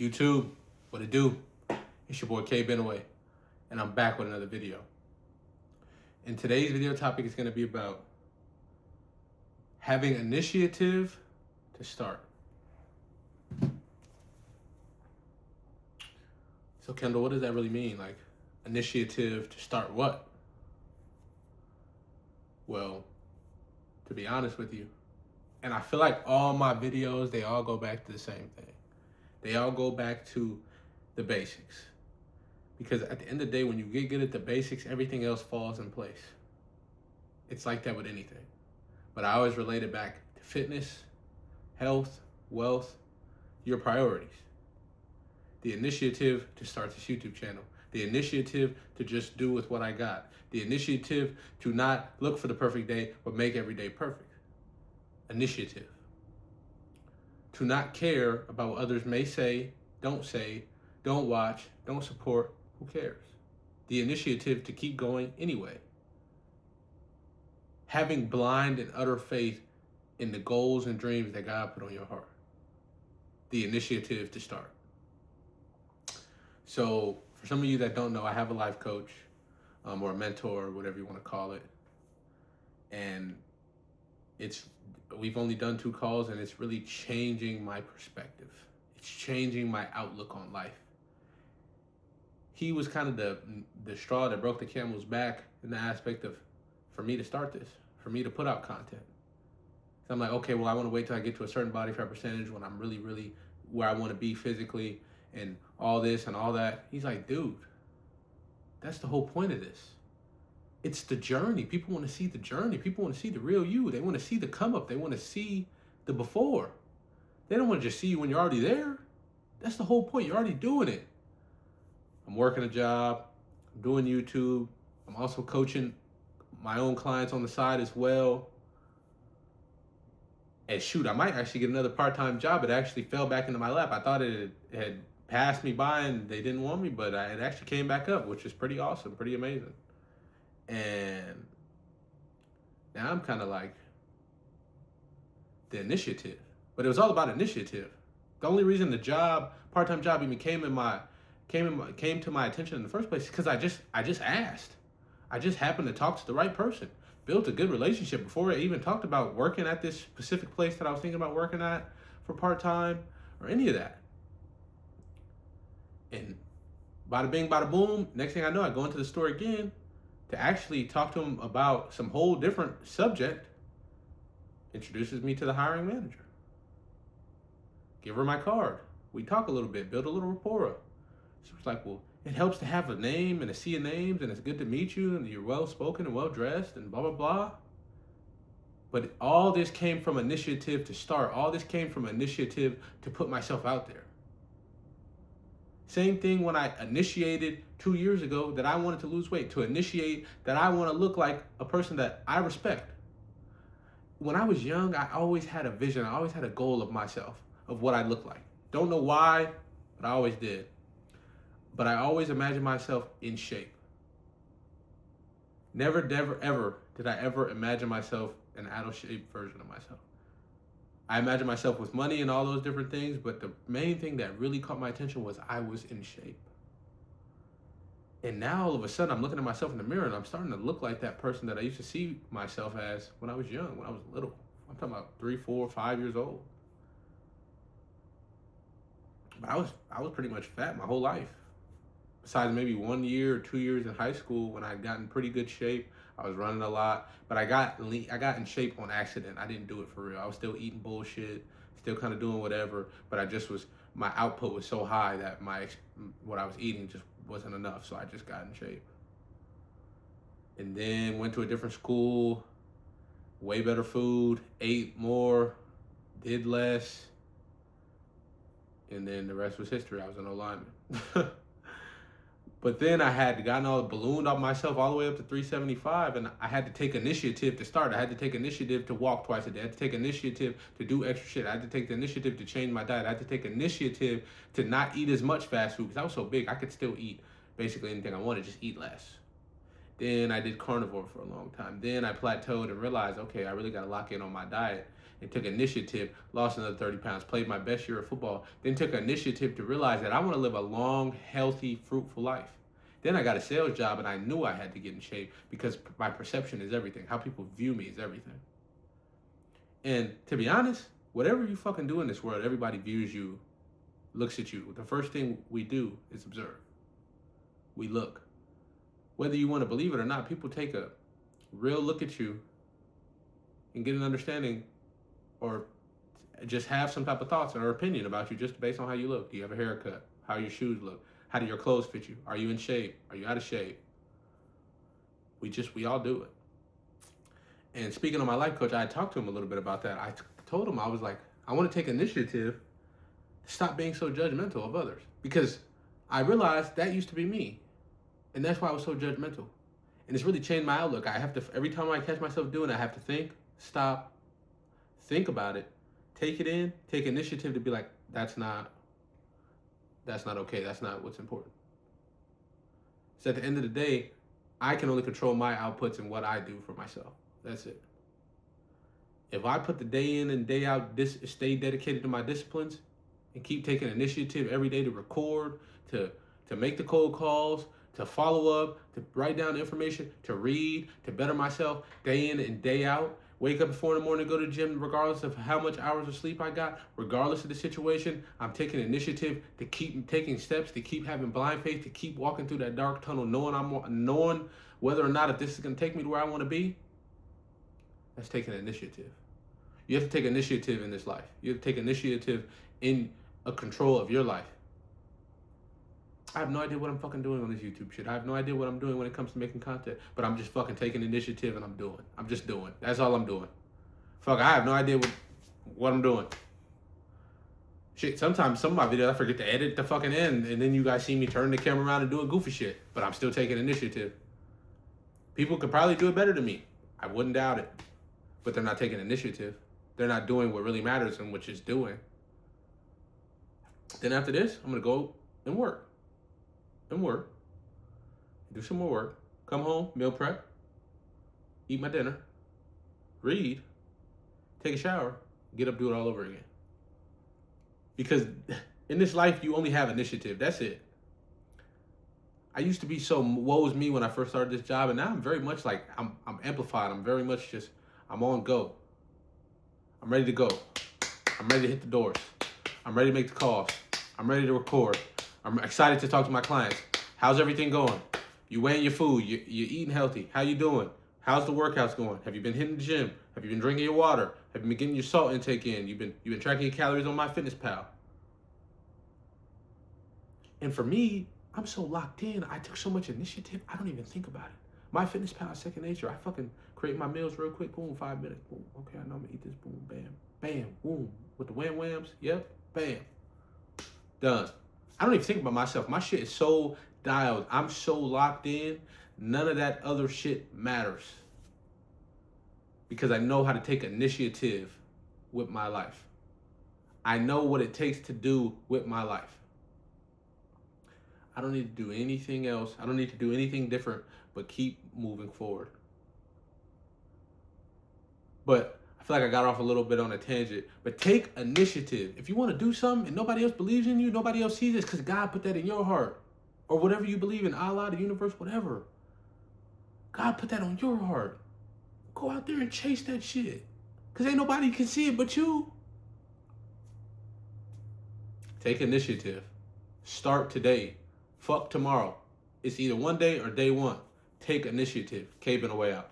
YouTube, what it do? It's your boy Kenndel, and I'm back with another video. And today's video topic is going to be about having initiative to start. So Kenndel, what does that really mean? Like, initiative to start what? Well, to be honest with you, and I feel like all my videos, they all go back to the same thing. They all go back to the basics. Because at the end of the day, when you get good at the basics, everything else falls in place. It's like that with anything. But I always relate it back to fitness, health, wealth, your priorities. The initiative to start this YouTube channel. The initiative to just do with what I got. The initiative to not look for the perfect day, but make every day perfect. Initiative. To not care about what others may say, don't watch, don't support, who cares? The initiative to keep going anyway. Having blind and utter faith in the goals and dreams that God put on your heart. The initiative to start. So for some of you that don't know, I have a life coach or a mentor, or whatever you want to call it. And we've only done 2 calls, and it's really changing my perspective. It's changing my outlook on life. He was kind of the straw that broke the camel's back in the aspect of, for me to start this, for me to put out content. So I'm like, okay, well, I want to wait till I get to a certain body fat percentage when I'm really, really where I want to be physically and all this and all that. He's like, dude, that's the whole point of this. It's the journey. People want to see the journey. People want to see the real you. They want to see the come up. They want to see the before. They don't want to just see you when you're already there. That's the whole point. You're already doing it. I'm working a job. I'm doing YouTube. I'm also coaching my own clients on the side as well. And shoot, I might actually get another part-time job. It actually fell back into my lap. I thought it had passed me by and they didn't want me, but it actually came back up, which is pretty awesome, pretty amazing. And now I'm kind of like the initiative, but it was all about initiative. The only reason the part-time job even came to my attention in the first place is because I just asked. I just happened to talk to the right person, built a good relationship before I even talked about working at this specific place that I was thinking about working at for part-time or any of that. And bada bing, bada boom, next thing I know, I go into the store again to actually talk to him about some whole different subject. Introduces me to the hiring manager. Give her my card. We talk a little bit, build a little rapport. She was like, well, it helps to have a name and a sea of names, and it's good to meet you, and you're well-spoken and well-dressed, and blah, blah, blah. But all this came from initiative to start. All this came from initiative to put myself out there. Same thing when I initiated 2 years ago that I wanted to lose weight, to initiate that I want to look like a person that I respect. When I was young, I always had a vision. I always had a goal of myself, of what I looked like. Don't know why, but I always did. But I always imagined myself in shape. Never, ever did I ever imagine myself an out-of-shape version of myself. I imagined myself with money and all those different things, but the main thing that really caught my attention was I was in shape. And now all of a sudden I'm looking at myself in the mirror and I'm starting to look like that person that I used to see myself as when I was young, when I was little. I'm talking about 3, 4, 5 years old. But I was pretty much fat my whole life. Besides maybe 1 year or 2 years in high school when I'd gotten pretty good shape. I was running a lot, but I got in shape on accident. I didn't do it for real. I was still eating bullshit, still kind of doing whatever, but my output was so high that what I was eating just wasn't enough, so I just got in shape. And then went to a different school, way better food, ate more, did less, and then the rest was history. I was an O-lineman. But then I had gotten all ballooned up myself all the way up to 375, and I had to take initiative to start. I had to take initiative to walk twice a day. I had to take initiative to do extra shit. I had to take the initiative to change my diet. I had to take initiative to not eat as much fast food because I was so big. I could still eat basically anything I wanted, just eat less. Then I did carnivore for a long time. Then I plateaued and realized, okay, I really got to lock in on my diet. and took initiative, lost another 30 pounds, played my best year of football, then took initiative to realize that I want to live a long, healthy, fruitful life. Then I got a sales job and I knew I had to get in shape because my perception is everything. How people view me is everything. And to be honest, whatever you fucking do in this world, everybody views you, looks at you. The first thing we do is observe. We look. Whether you want to believe it or not, people take a real look at you and get an understanding or just have some type of thoughts or opinion about you just based on how you look. Do you have a haircut? How your shoes look? How do your clothes fit you? Are you in shape? Are you out of shape? We all do it. And speaking of my life coach, I talked to him a little bit about that. I told him, I was like, I want to take initiative to stop being so judgmental of others. Because I realized that used to be me. And that's why I was so judgmental. And it's really changed my outlook. I have to, every time I catch myself doing it, I have to think, stop, think about it, take it in, take initiative to be like, that's not okay. That's not what's important. So at the end of the day, I can only control my outputs and what I do for myself. That's it. If I put the day in and day out, stay dedicated to my disciplines and keep taking initiative every day to record, to make the cold calls, to follow up, to write down information, to read, to better myself day in and day out, wake up at 4 in the morning, go to the gym, regardless of how much hours of sleep I got, regardless of the situation, I'm taking initiative to keep taking steps, to keep having blind faith, to keep walking through that dark tunnel, knowing whether or not if this is going to take me to where I want to be. That's taking initiative. You have to take initiative in this life. You have to take initiative in a control of your life. I have no idea what I'm fucking doing on this YouTube shit. I have no idea what I'm doing when it comes to making content, but I'm just fucking taking initiative and I'm just doing. That's all I'm doing. Fuck, I have no idea what I'm doing. Shit, sometimes some of my videos I forget to edit the fucking end, and then you guys see me turn the camera around and doing goofy shit, but I'm still taking initiative. People could probably do it better than me. I wouldn't doubt it. But they're not taking initiative. They're not doing what really matters and which is doing. Then after this, I'm going to go and work. Do some more work. Come home, meal prep. Eat my dinner. Read. Take a shower. Get up, do it all over again. Because in this life, you only have initiative. That's it. I used to be so woe is me when I first started this job, and now I'm very much like, I'm amplified. I'm very much just, I'm on go. I'm ready to go. I'm ready to hit the doors. I'm ready to make the calls. I'm ready to record. I'm excited to talk to my clients. How's everything going? You weighing your food? You're eating healthy? How you doing? How's the workouts going? Have you been hitting the gym? Have you been drinking your water? Have you been getting your salt intake in? You've been tracking your calories on MyFitnessPal. And for me, I'm so locked in. I took so much initiative. I don't even think about it. MyFitnessPal is second nature. I fucking create my meals real quick. Boom, 5 minutes. Boom. Okay, I know I'm gonna eat this. Boom, bam, bam, boom. With the whams. Yep, bam. Done. I don't even think about myself. My shit is so dialed. I'm so locked in. None of that other shit matters. Because I know how to take initiative with my life. I know what it takes to do with my life. I don't need to do anything else. I don't need to do anything different but keep moving forward. But I feel like I got off a little bit on a tangent. But take initiative. If you want to do something and nobody else believes in you, nobody else sees it, it's because God put that in your heart. Or whatever you believe in, Allah, the universe, whatever. God put that on your heart. Go out there and chase that shit. Because ain't nobody can see it but you. Take initiative. Start today. Fuck tomorrow. It's either one day or day one. Take initiative. K been away out.